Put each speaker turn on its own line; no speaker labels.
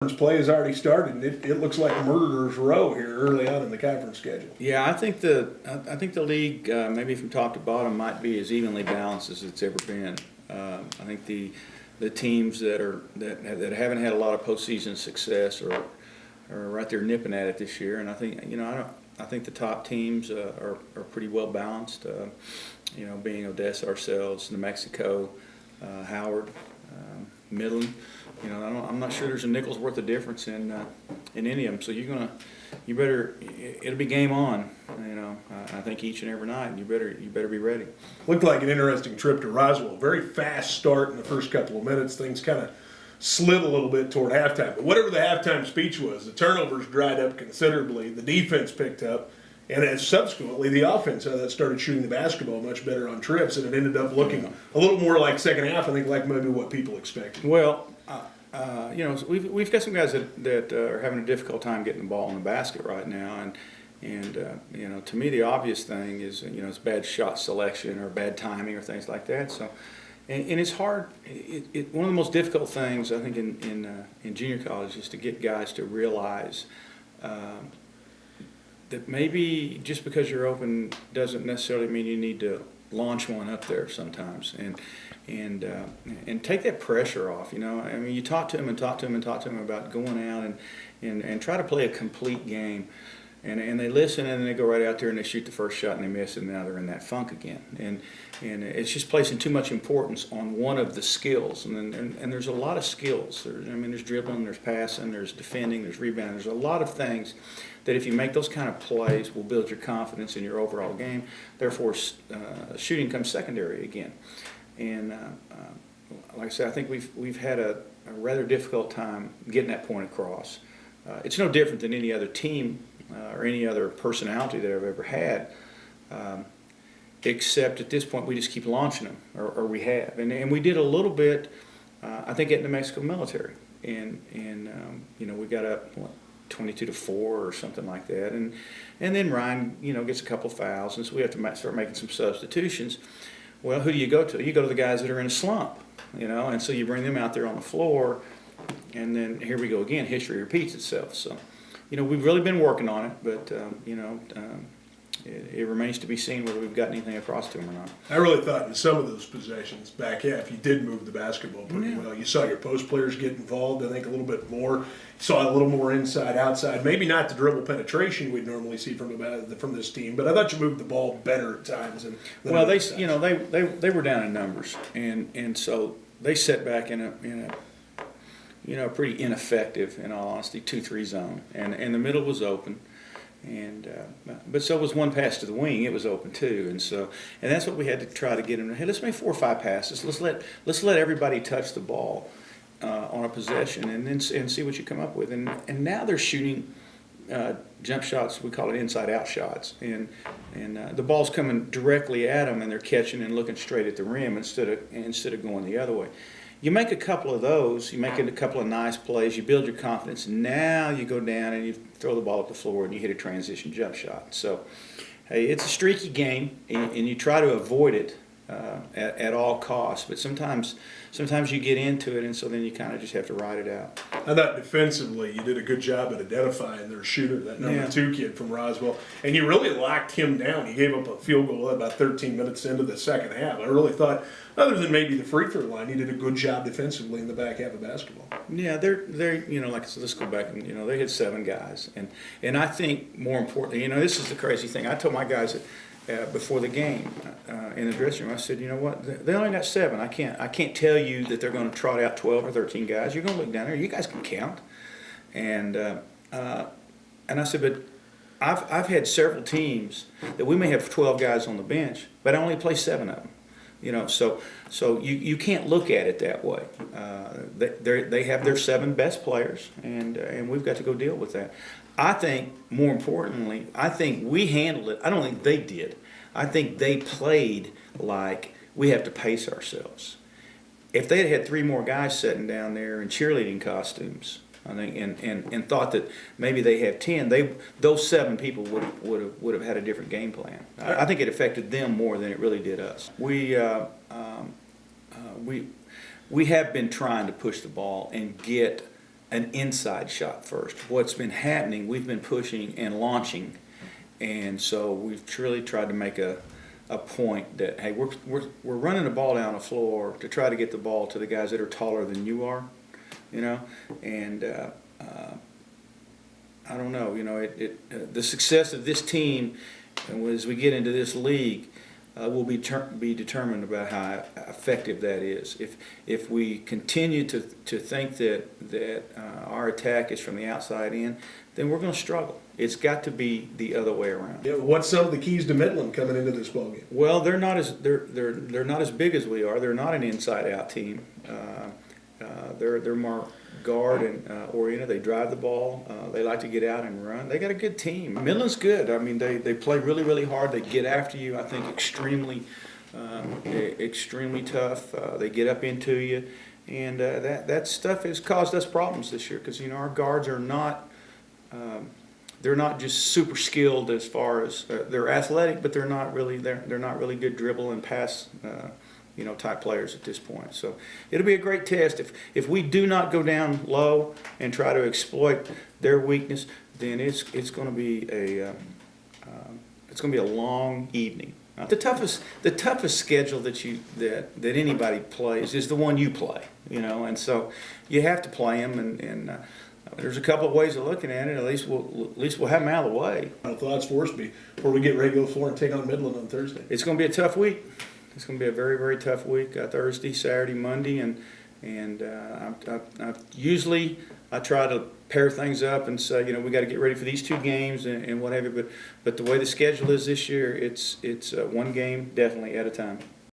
Play has already started, and it looks like a murderer's row here early on in the conference schedule.
Yeah, I think the league, maybe from top to bottom, might be as evenly balanced as it's ever been. I think the teams that haven't had a lot of postseason success are right there nipping at it this year, and I think I think the top teams are pretty well balanced. Being Odessa, ourselves, New Mexico, Howard, Midland. I'm not sure there's a nickel's worth of difference in any of them. So it'll be game on. I think each and every night, and you better be ready.
Looked like an interesting trip to Roswell. Very fast start in the first couple of minutes. Things kind of slid a little bit toward halftime. But whatever the halftime speech was, the turnovers dried up considerably. The defense picked up. And as subsequently, the offense started shooting the basketball much better on trips, and it ended up looking a little more like second half, I think, like maybe what people expected.
Well, we've got some guys that are having a difficult time getting the ball in the basket right now, and to me the obvious thing is it's bad shot selection or bad timing or things like that. So, and it's hard. One of the most difficult things I think in junior college is to get guys to realize that maybe just because you're open doesn't necessarily mean you need to launch one up there sometimes, and take that pressure off. You talk to them about going out and try to play a complete game, and they listen, and then they go right out there and they shoot the first shot and they miss, and now they're in that funk again, and it's just placing too much importance on one of the skills, and there's a lot of skills. There's dribbling, there's passing, there's defending, there's rebounding. There's a lot of things that if you make those kind of plays will build your confidence in your overall game. Therefore, shooting comes secondary again. And like I said, I think we've had a rather difficult time getting that point across. It's no different than any other team or any other personality that I've ever had, except at this point we just keep launching them, or we have. And we did a little bit, I think, at New Mexico military. And we got up, 22-4 or something like that, and then Ryan gets a couple fouls, and so we have to start making some substitutions. Well, who do you go to? You go to the guys that are in a slump, and so you bring them out there on the floor, and then here we go again. History repeats itself. So, we've really been working on it, but it remains to be seen whether we've got anything across to them or not.
I really thought in some of those possessions, back half, you did move the basketball pretty well. You saw your post players get involved, I think, a little bit more. You saw a little more inside, outside. Maybe not the dribble penetration we'd normally see from this team, but I thought you moved the ball better at times.
Well, they were down in numbers, and so they set back in a pretty ineffective, in all honesty, 2-3 zone, and the middle was open. But so was one pass to the wing. It was open too, and that's what we had to try to get them. Hey, let's make 4 or 5 passes. Let's let everybody touch the ball on a possession, and see what you come up with. And now they're shooting jump shots. We call it inside out shots, and the ball's coming directly at them, and they're catching and looking straight at the rim instead of going the other way. You make a couple of those, you make a couple of nice plays, you build your confidence. Now you go down and you throw the ball up the floor and you hit a transition jump shot. So, hey, it's a streaky game, and you try to avoid it at all costs. But sometimes you get into it, and so then you kind of just have to ride it out.
I thought defensively you did a good job at identifying their shooter, that number 2 kid from Roswell, and you really locked him down. He gave up a field goal about 13 minutes into the second half. I really thought, other than maybe the free throw line, he did a good job defensively in the back half of basketball.
Yeah, they're like, so let's go back, and they had 7 guys, and I think more importantly, this is the crazy thing. I told my guys that before the game in the dressing room, I said, you know what, they only got 7. I can't tell you that they're going to trot out 12 or 13 guys. You're going to look down there. You guys can count, and I said, but I've had several teams that we may have 12 guys on the bench, but I only play 7 of them. So you can't look at it that way. They have their 7 best players, and we've got to go deal with that. I think, more importantly, I think we handled it. I don't think they did. I think they played like we have to pace ourselves. If they had 3 more guys sitting down there in cheerleading costumes, I think, and thought that maybe they have 10, those 7 people would have had a different game plan. I think it affected them more than it really did us. We have been trying to push the ball and get an inside shot first. What's been happening, we've been pushing and launching, and so we've truly tried to make a point that, hey, we're running the ball down the floor to try to get the ball to the guys that are taller than you are, you know, and I don't know, you know, the success of this team, and as we get into this league, will be determined about how effective that is. If we continue to think that our attack is from the outside in, then we're going to struggle. It's got to be the other way around.
Yeah, what's some of the keys to Midland coming into this ballgame?
Well, they're not as big as we are. They're not an inside-out team. They're more guard and oriented. They drive the ball. They like to get out and run. They got a good team. Midland's good. I mean, they play really, really hard. They get after you. I think extremely tough. They get up into you, and that stuff has caused us problems this year because, you know, our guards are not. They're not just super skilled as far as they're athletic, but they're not really good dribble and pass type players at this point. So it'll be a great test if we do not go down low and try to exploit their weakness. Then it's going to be a long evening. The toughest schedule that anybody plays is the one you play, you know, and so you have to play them and there's a couple of ways of looking at it. At least we'll have them out of the way.
Our thoughts force me before we get ready to go floor and take on Midland on Thursday.
It's going to be a tough week. It's going to be a very, very tough week. Thursday, Saturday, Monday, and usually I try to pair things up and say, you know, we got to get ready for these two games and what have you. But the way the schedule is this year, it's one game definitely at a time.